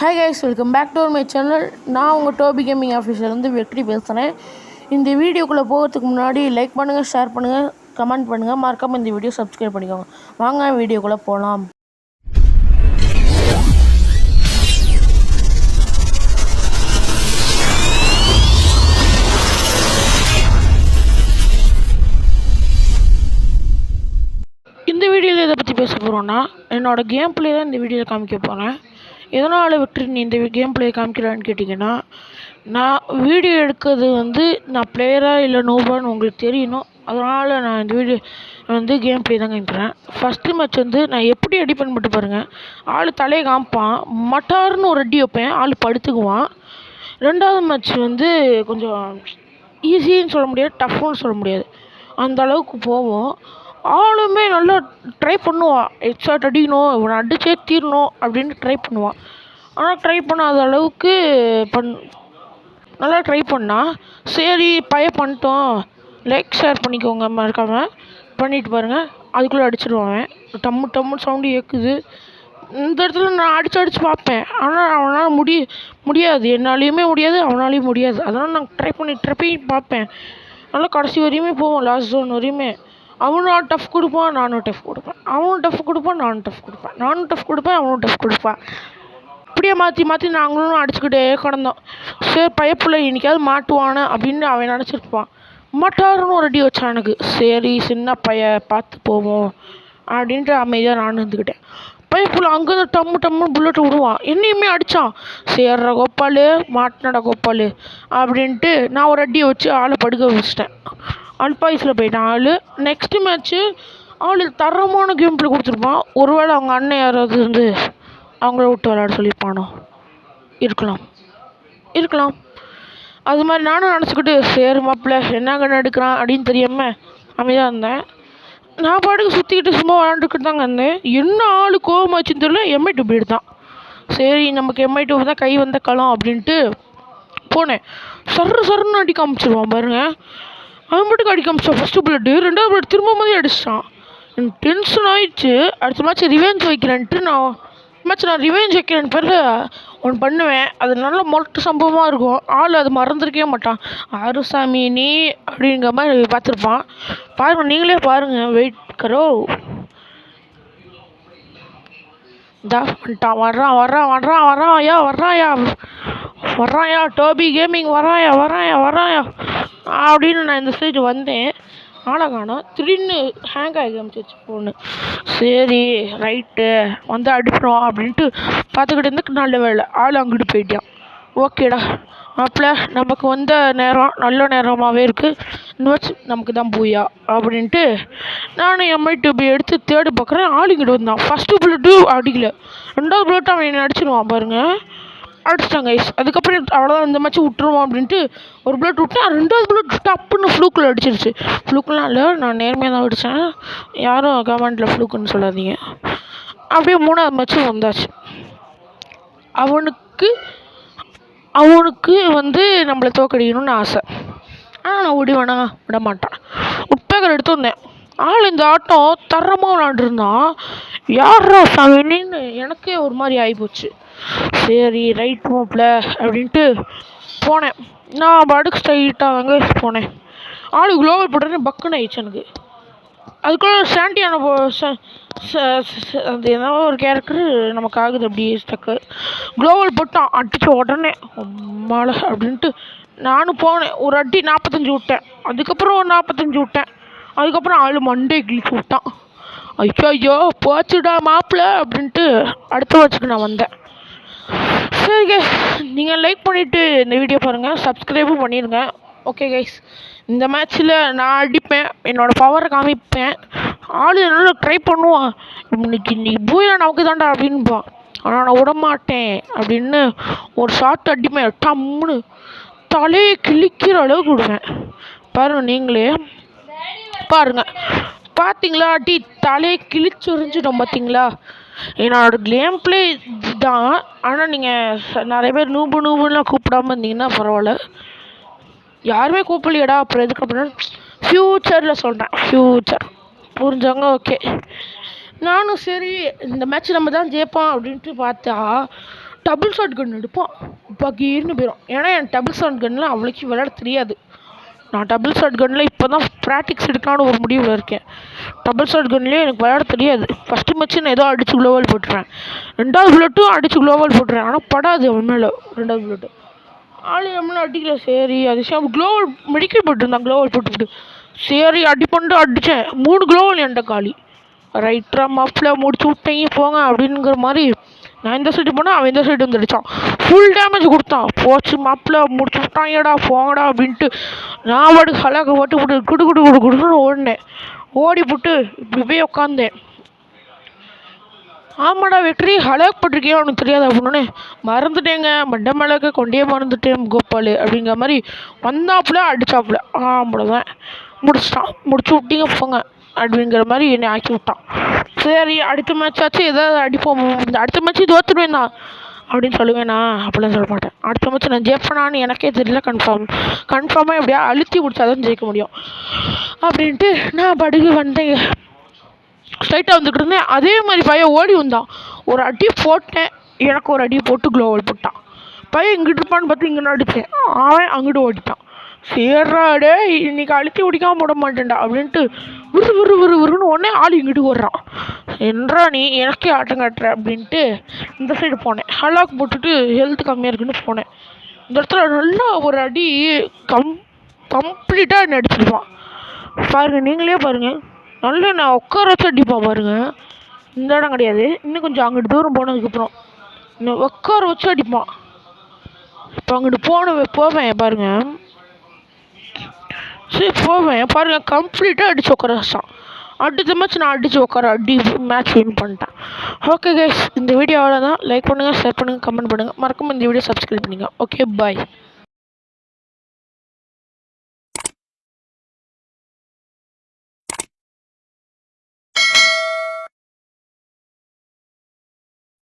Hi guys, welcome back to my channel. நான் உங்கள் dhobi gaming ஆஃபீஸர்லேருந்து வெற்றி பேசுகிறேன். இந்த வீடியோக்குள்ளே போகிறதுக்கு முன்னாடி லைக் பண்ணுங்கள், ஷேர் பண்ணுங்கள், கமெண்ட் பண்ணுங்கள், மறக்காமல் இந்த வீடியோ சப்ஸ்கிரைப் பண்ணிக்கோங்க. வாங்க வீடியோக்குள்ளே போகலாம். இந்த வீடியோவில் எதை பற்றி பேச போகிறோன்னா, என்னோடய கேம் பிளே தான் இந்த வீடியோவில் காமிக்க போகிறேன். எதனால் வெற்றி நீ இந்த கேம் பிளே காமிக்கிறான்னு கேட்டிங்கன்னா, நான் வீடியோ எடுக்கிறது நான் பிளேயராக இல்லை நோபான்னு உங்களுக்கு தெரியணும். அதனால் நான் இந்த வீடியோ கேம் பிளே தான் காமிக்கிறேன். ஃபஸ்ட்டு மேட்ச் நான் எப்படி அடி பண்ண பாருங்கள். ஆள் தலையை காமிப்பான், மட்டார்னு ஒரு அடி வைப்பேன், ஆள் படுத்துக்குவான். ரெண்டாவது மேட்ச் கொஞ்சம் ஈஸின்னு சொல்ல முடியாது, டஃப்னு சொல்ல முடியாது, அந்த அளவுக்கு போவோம். ஆளுமே நல்லா ட்ரை பண்ணுவான், ஹெட்ஷாட் அடிக்கணும், இவனை அடிச்சே தீரணும் அப்படின்னு ட்ரை பண்ணுவான். ஆனால் ட்ரை பண்ணாத அளவுக்கு நல்லா ட்ரை பண்ணால் சரி பண்ணிட்டோம். லைக் ஷேர் பண்ணிக்கோங்க, மறக்காமல் பண்ணிட்டு பாருங்கள். அதுக்குள்ளே அடிச்சிடுவான். டம்முன்னு சவுண்டு கேட்குது. இந்த இடத்துல நான் அடிச்சு பார்ப்பேன், ஆனால் அவனால் முடியாது, என்னாலையுமே முடியாது, அவனாலையும் முடியாது. அதனால் நான் ட்ரை பண்ணி பார்ப்பேன். நல்லா கடைசி வரையுமே போவோம், லாஸ்ட் ஜோன் வரையுமே. அவனும் டஃப் கொடுப்பான், நானும் டஃப் கொடுப்பேன், அவனும் டஃப் கொடுப்பான், நானும் டஃப் கொடுப்பேன், நானும் டஃப் கொடுப்பேன், அவனும் டஃப் கொடுப்பான். இப்படியே மாற்றி நாங்களும் அடிச்சுக்கிட்டே கிடந்தோம். சரி பயப்பில்லை, இன்னைக்காவது மாட்டுவானே அப்படின்னு அவன் நினச்சிருப்பான். மட்டாருன்னு ஒரு அடி வச்சான் எனக்கு. சரி சின்ன பார்த்து போவோம் அப்படின்ட்டு அமைதியாக நான் இருந்துக்கிட்டேன். பயப்புள்ள அங்கேருந்து டம்முன்னு புல்லட்டு விடுவான், என்னையுமே அடித்தான். சேர்ற கோப்பால், மாட்டினடா கோப்பால் அப்படின்ட்டு நான் ஒரு அடியை வச்சு ஆளை படுக்க வச்சிட்டேன். அல்பாயுஸில் போயிட்டான் ஆள். நெக்ஸ்ட்டு மேட்ச்சு ஆள் தரமான கேம் பிளே கொடுத்துருப்பான். ஒருவேளை அவங்க அண்ணன் யாராவது அவங்கள விட்டு விளையாட சொல்லியிருப்பானோ, இருக்கலாம். அது மாதிரி நானும் நினச்சிக்கிட்டு சரி மாப்பிள்ள என்ன கண்ணு எடுக்கிறான் அப்படின்னு தெரியாமல் அமைதியாக இருந்தேன். நான் பாட்டுக்கு சுற்றிக்கிட்டு சும்மா விளாண்டுக்கிட்டு தாங்க இருந்தேன். என்ன ஆள் கோவமாச்சுன்னு தெரியல, எம்ஐ2 பீடு தான். சரி நமக்கு எம்ஐ2 தான் கை வந்த களம் அப்படின்ட்டு போனேன். சர்ன்னு அடி காமிச்சிருவான் பாருங்க. அவன் மட்டும் அடி காமிச்சான். ஃபஸ்ட்டு புல்லட்டு, ரெண்டாவது புல்லட் திரும்ப மாதிரி அடிச்சிட்டான். எனக்கு டென்ஷன் ஆயிடுச்சு. அடுத்த மேட்ச் ரிவெஞ்ச் வைக்கிறேன்ட்டு நான் ரிவெஞ்ச் வைக்கிறேன் பேரில் ஒன்று பண்ணுவேன். அது நல்ல மொரட்டு சம்பவமாக இருக்கும். ஆள் அது மறந்துருக்கவே மாட்டான். ஆறுசாமி நீ அப்படிங்கிற மாதிரி பார்த்துருப்பான். பாருங்கள், நீங்களே பாருங்கள், வெயிட் கரோ. வந்துட்டான், வர்றாயா டோபி கேமிங், வர்றாயா அப்படின்னு நான் இந்த சைடு வந்தேன். ஆளை காணோம். திடீர்னு ஹேங் ஆகி காமிச்சிச்சு ஃபோனு. சரி ரைட்டு அடிப்போம் அப்படின்ட்டு பார்த்துக்கிட்டு இருந்து நல்ல வேலை ஆள் அங்கிட்டு போயிட்டான். ஓகேடா மாப்பிள்ள, நமக்கு வந்த நேரம் நல்ல நேரமாகவே இருக்குது, இன்னும் நமக்கு தான் பூயா அப்படின்ட்டு நானும் எம்ஐ2 எடுத்து தேடி பார்க்குறேன். ஆள் இங்கிட்டு வந்தான். ஃபஸ்ட்டு புல்லட்டு அடிக்கல, ரெண்டாவது புல்லட்டு அவன் என்ன அடிச்சிடுவான் பாருங்கள். அடிச்சிட்டாங்க ஐஸ். அதுக்கப்புறம் அவ்வளோதான், இந்த மேட்ச் விட்டுருவோம் அப்படின்ட்டு ஒரு புல்லட் விட்டேன். ரெண்டாவது புல்லட் டப்புன்னு ஃப்ளூக்கில் அடிச்சிருச்சு. ஃப்ளூக்கெலாம் இல்லை, நான் நேர்மையாக தான் அடித்தேன், யாரும் கமெண்டில் ஃப்ளூக்குன்னு சொல்லாதீங்க. அப்படியே மூணாவது மேட்ச்சும் வந்தாச்சு. அவனுக்கு நம்மளை தோக்கடிக்கணும்னு ஆசை. ஆனால் நான் விட மாட்டேன். உட்பேக்கர் எடுத்து வந்தேன். ஆள் இந்த ஆட்டம் தரமாக விளாண்டுருந்தான். யாரா சாமின்னு எனக்கே ஒரு மாதிரி ஆகிப்போச்சு. சரி ரைட் மாப்பிள்ள அப்படின்ட்டு போனேன். நான் பாட்டுக்கு ஸ்ட்ரைட்டாக தாங்க போனேன். ஆள் குளோபல் போட்டேன்னு பக்குன்னு ஆயிடுச்சு எனக்கு. அதுக்குள்ளே சாண்டியான அது ஏதோ ஒரு கேரக்டரு நமக்கு ஆகுது அப்படியே ஸ்டக்கு. குளோபல் போட்டான், அடித்த உடனே மாலை அப்படின்ட்டு நானும் போனேன். ஒரு அடி 45 விட்டேன். அதுக்கப்புறம் ஒரு 45 விட்டேன். அதுக்கப்புறம் ஆள் மண்டே கிழிச்சு விட்டான். ஐயோ போச்சுடா மாப்பிள்ள அப்படின்ட்டு அடுத்த வச்சுக்கு நான் வந்தேன். சரி கைஸ், நீங்கள் லைக் பண்ணிவிட்டு இந்த வீடியோ பாருங்கள், சப்ஸ்கிரைபும் பண்ணிடுங்க. ஓகே கைஸ், இந்த மேட்ச்சில் நான் அடிப்பேன், என்னோடய பவரை காமிப்பேன். ஆள் நல்லா ட்ரை பண்ணுவான். இன்னைக்கு பூயா நமக்கு தாண்டா அப்படின்பான். ஆனால் நான் விடமாட்டேன் அப்படின்னு ஒரு ஷார்ட் அடிப்பேன். டம்முன்னு தலையை கிழிக்கிற அளவுக்கு விடுவேன். பாருங்கள், நீங்களே பாருங்கள். பார்த்தீங்களா, அடி தலையை கிழிச்சு உறிஞ்சிடும் பார்த்தீங்களா. என்னோட கேம் பிளே தான். ஆனால் நீங்கள் நிறைய பேர் நூபுலாம் கூப்பிடாமல் இருந்தீங்கன்னா பரவாயில்ல. யாருமே கூப்பிடலையடா அப்புறம் எதுக்கு அப்படின்னா ஃப்யூச்சரில் சொல்கிறேன். ஃப்யூச்சர் புரிஞ்சவங்க ஓகே. நானும் சரி இந்த மேட்ச் நம்ம தான் ஜெயிப்போம் அப்படின்ட்டு பார்த்தா டபுள் ஷாட் கன் எடுப்பான், பகீர்னு போயிடும். ஏன்னா என் டபுள் ஷாட் கன்னில் அவ்வளோக்கு விளையாட தெரியாது. நான் டபுள் ஷாட் கன்னில் இப்போ தான் ப்ராக்டிக்ஸ் எடுக்கலான்னு ஒரு முடிவில் இருக்கேன். டபுள் ஷாட் கன்லேயே எனக்கு விளையாட தெரியாது. ஃபஸ்ட்டு மேட்ச்சு நான் ஏதோ அடித்து குளோவால் போட்டுறேன், 2வது புல்லட்டும் அடித்து குளோவால் போட்டுறேன். ஆனால் படாது அவன் மேலே 2வது புல்லட்டு. ஆள் எம்னா அடிக்கல. சரி அதிசயம் குளோவால் மெடிக்கல் போட்டுருந்தான், குளோவால் போட்டுவிட்டு சரி அடி பண்ணிட்டு அடித்தேன். 3 குளோவால் என்கிட்ட காலி. ரைட்டரா மாப்பிள்ள முடிச்சு விட்டீங்க போங்க அப்படிங்கிற மாதிரி நான் இந்த சைடு போனால் அவன் இந்த சைடு வந்து அடித்தான். ஃபுல் டேமேஜ் கொடுத்தான். போச்சு மாப்பிள்ள முடிச்சு விட்டாங்கடா போங்கடா அப்படின்ட்டு நான் வாடு ஹலாக ஓட்டு போட்டு குடு குடு குடு குடுன்னு ஓடினேன். ஓடி போட்டு இப்படி போய் உட்காந்தேன். ஆமாடா வெற்றி ஹலாக் போட்டிருக்கேன் அவனுக்கு தெரியாது அப்படின்னு மறந்துட்டேங்க, மண்டை மிளகு கொண்டே மறந்துட்டேன் கோபால் அப்படிங்கிற மாதிரி வந்தாப்புல அடித்தாப்புல. அவ்வளோதான் முடிச்சிட்டான். முடிச்சு விட்டீங்க போங்க அப்படிங்கிற மாதிரி என்னை ஆக்கி விட்டான். சரி அடுத்த மேட்சாச்சும் ஏதாவது அடிப்போம், இந்த அடுத்த மேட்ச்சு தோற்றுடுவேன் தான் அப்படின்னு சொல்லுவேண்ணா. அப்படிலாம் சொல்ல மாட்டேன். அடுத்த மேட்ச் நான் ஜெயிப்பேனான்னு எனக்கே தெரியல. கன்ஃபார்மாக எப்படியா அழுத்தி முடிச்சாதான் ஜெயிக்க முடியும் அப்படின்ட்டு நான் படுகு வந்தேங்க. ஸ்ட்ரைட்டாக வந்துட்டு இருந்தேன். அதே மாதிரி பையன் ஓடி வந்தான். ஒரு அடி போட்டேன், எனக்கு ஒரு அடி போட்டு குளோவல் போட்டான். பையன் இங்கிட்டு இருப்பான்னு பார்த்து இங்கே அடித்தேன், அவன் அங்கிட்டு ஓடிட்டான். சேர்றாடே இன்னைக்கு அழுத்தி ஓடிக்காமல் போட மாட்டேன்டா அப்படின்ட்டு விறுன்னு உடனே ஆள் இங்கிட்டு ஓடுறான். என்றா நீ எனக்கே ஆட்டம் காட்டுற அப்படின்ட்டு இந்த சைடு போனேன். ஹலாக் போட்டுட்டு ஹெல்த் கம்மியாக இருக்குன்னு போனேன். இந்த இடத்துல நல்லா ஒரு அடி கம்ப்ளீட்டாக என்ன அடிச்சிருப்பான் பாருங்கள், நீங்களே பாருங்கள். நல்லா நான் உட்கார வச்சு அடிப்பான் பாருங்கள். இந்த இடம் கிடையாது, இன்னும் கொஞ்சம் அங்கிட்டு தூரம் போனதுக்கப்புறம் இன்னும் உட்கார வச்சு அடிப்பான். இப்போ அங்கிட்டு போவேன் பாருங்கள். சரி போவேன் பாருங்கள், கம்ப்ளீட்டாக அடித்து உட்கார வச்சான். அடுத்த மேட்ச் நான் அடித்து உட்கார மேட்ச் வின் பண்ணிட்டேன். ஓகே கைஸ், இந்த வீடியோ அவ்வளோதான். லைக் பண்ணுங்கள், ஷேர் பண்ணுங்கள், கமெண்ட் பண்ணுங்கள், மறக்காம இந்த வீடியோ சப்ஸ்கிரைப் பண்ணுங்கள். Okay bye.